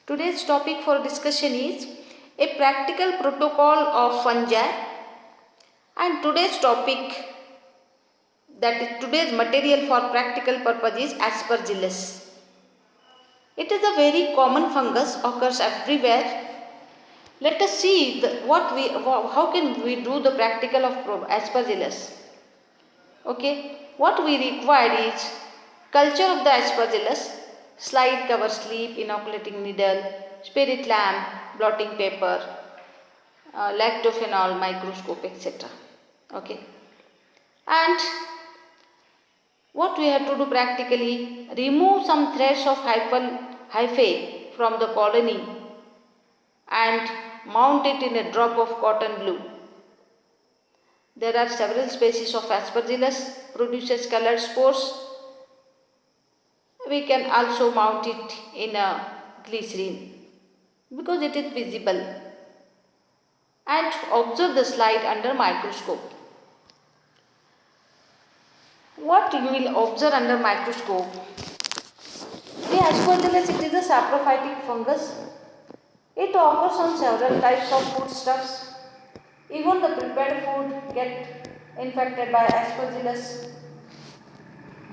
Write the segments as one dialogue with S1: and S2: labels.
S1: Today's topic for discussion is a practical protocol of fungi, and today's topic, that is today's material for practical purpose, is Aspergillus. It is a very common fungus, occurs everywhere. Let us see how can we do the practical of Aspergillus. Okay, what we require is culture of the Aspergillus, slide cover sleeve, inoculating needle, spirit lamp, blotting paper, lactophenol, microscope, etc. Okay, and what we have to do practically, remove some threads of hyphae from the colony and mount it in a drop of cotton glue. There are several species of Aspergillus, produces colored spores. We can also mount it in a glycerine because it is visible, and observe the slide under microscope. What you will observe under microscope? The Aspergillus, it is a saprophytic fungus. It occurs on several types of foodstuffs. Even the prepared food get infected by Aspergillus.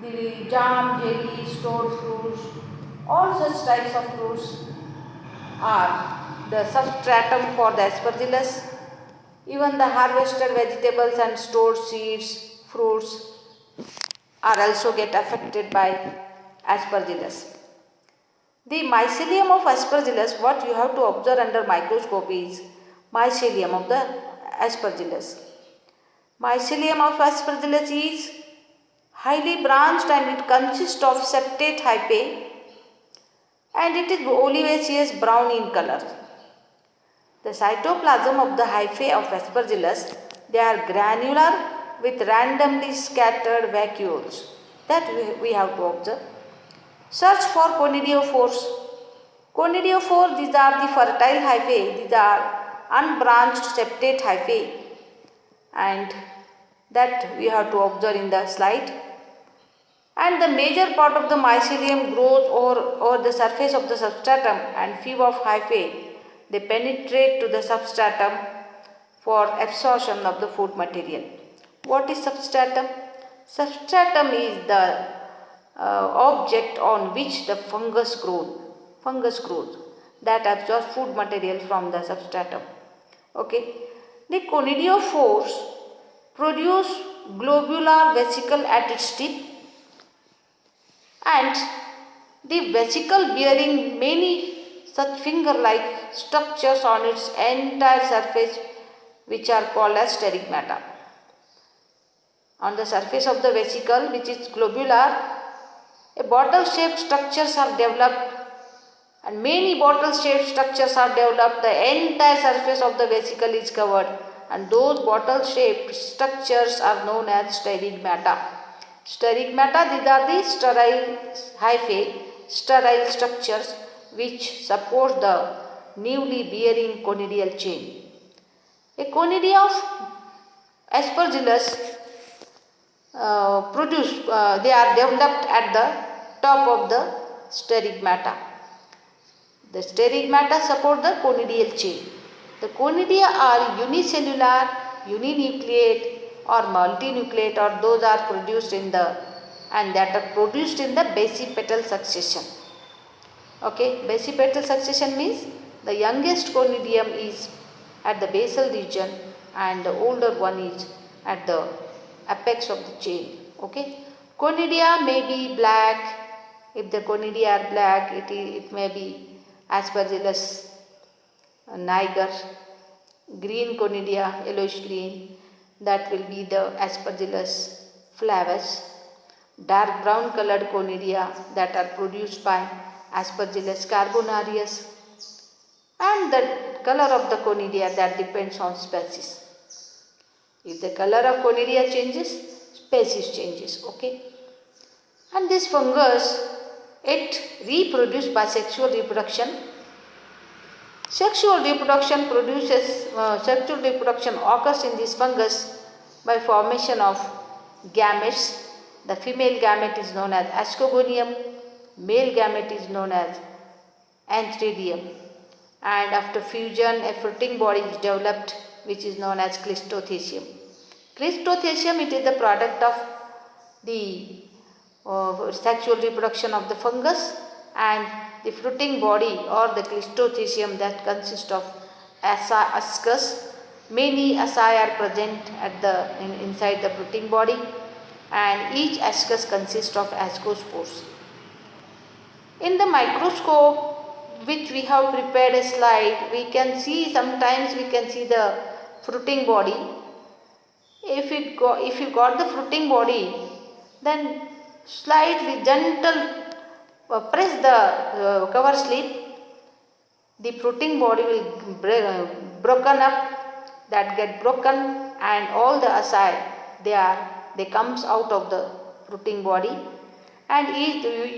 S1: The jam, jelly, stored fruits, all such types of fruits are the substratum for the Aspergillus. Even the harvested vegetables and stored seeds, fruits are also get affected by Aspergillus. The mycelium of Aspergillus, what you have to observe under microscope is mycelium of the Aspergillus. Mycelium of Aspergillus is highly branched and it consists of septate hyphae, and it is olivaceous brown in color. The cytoplasm of the hyphae of Aspergillus, they are granular with randomly scattered vacuoles. That we have to observe. Search for conidiophores. Conidiophore, these are the fertile hyphae. These are unbranched septate hyphae, and that we have to observe in the slide. And the major part of the mycelium grows over the surface of the substratum, and few of hyphae, they penetrate to the substratum for absorption of the food material. What is substratum? Substratum is the object on which the fungus grows that absorbs food material from the substratum. Okay, the conidiophores produce globular vesicle at its tip, and the vesicle bearing many such finger-like structures on its entire surface, which are called as sterigmata. On the surface of the vesicle, which is globular, a bottle-shaped structures are developed, and many bottle-shaped structures are developed. The entire surface of the vesicle is covered, and those bottle-shaped structures are known as sterigmata. Sterigmata, these are the sterile hyphae, sterile structures which support the newly bearing conidial chain. A conidia of Aspergillus they are developed at the top of the sterigmata. The sterigmata support the conidial chain. The conidia are unicellular, uninucleate or multinucleate, or those are produced in the basipetal succession. Okay, basipetal succession means the youngest conidium is at the basal region and the older one is at the apex of the chain. Okay, conidia may be black. If the conidia are black, it may be Aspergillus niger. Green conidia, yellowish green, that will be the Aspergillus flavus. Dark brown colored conidia that are produced by Aspergillus carbonarius, and the color of the conidia that depends on species. If the color of conidia changes, species changes. Okay, and this fungus, it reproduces by sexual reproduction. Sexual reproduction occurs in this fungus by formation of gametes. The female gamete is known as ascogonium, male gamete is known as Anthridium, and after fusion a fruiting body is developed which is known as Cleistothecium. Cleistothecium, it is the product of the sexual reproduction of the fungus, and the fruiting body or the Cleistothecium that consists of ascus. Many asci are present at inside the fruiting body, and each ascus consists of ascospores. In the microscope, which we have prepared a slide, we can see sometimes we can see the fruiting body. If you got the fruiting body, then slightly gentle press the cover slip, the fruiting body will broken up, that get broken, and all the asci they comes out of the fruiting body, and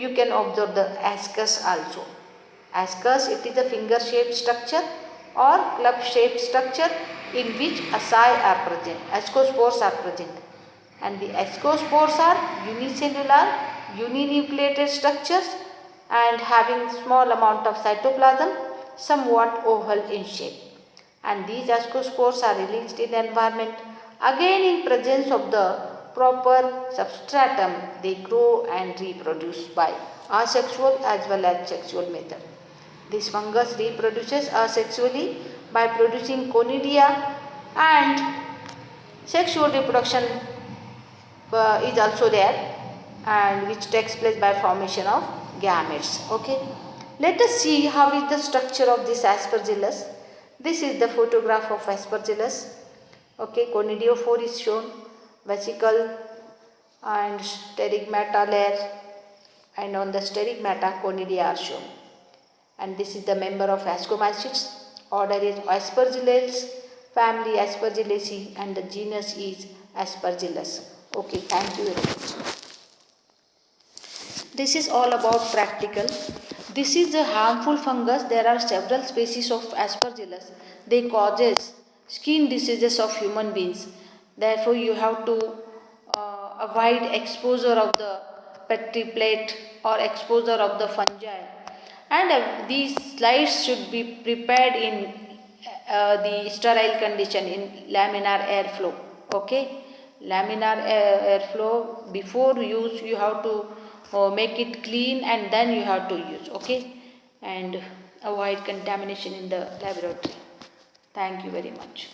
S1: you can observe the ascus also. Ascus, it is a finger shaped structure or club shaped structure in which asci are present, ascospores are present, and the ascospores are unicellular, uninucleated structures and having small amount of cytoplasm, somewhat oval in shape, and these ascospores are released in the environment. Again, in presence of the proper substratum, they grow and reproduce by asexual as well as sexual method. This fungus reproduces asexually by producing conidia, and sexual reproduction is also there, and which takes place by formation of gametes. Okay, let us see how is the structure of this aspergillus. This is the photograph of aspergillus. Okay, conidiophore is shown, vesicle and sterigmata layer, and on the sterigmata conidia are shown, and this is the member of Ascomycetes. Order is Aspergillus, family Aspergillaceae, and the genus is Aspergillus. Okay, thank you very much. This is all about practical. This is a harmful fungus. There are several species of Aspergillus. They causes skin diseases of human beings. Therefore, you have to avoid exposure of the petri plate or exposure of the fungi. And these slides should be prepared in the sterile condition in laminar airflow. Okay, laminar airflow. Before use, you have to make it clean and then you have to use. Okay, and avoid contamination in the laboratory. Thank you very much.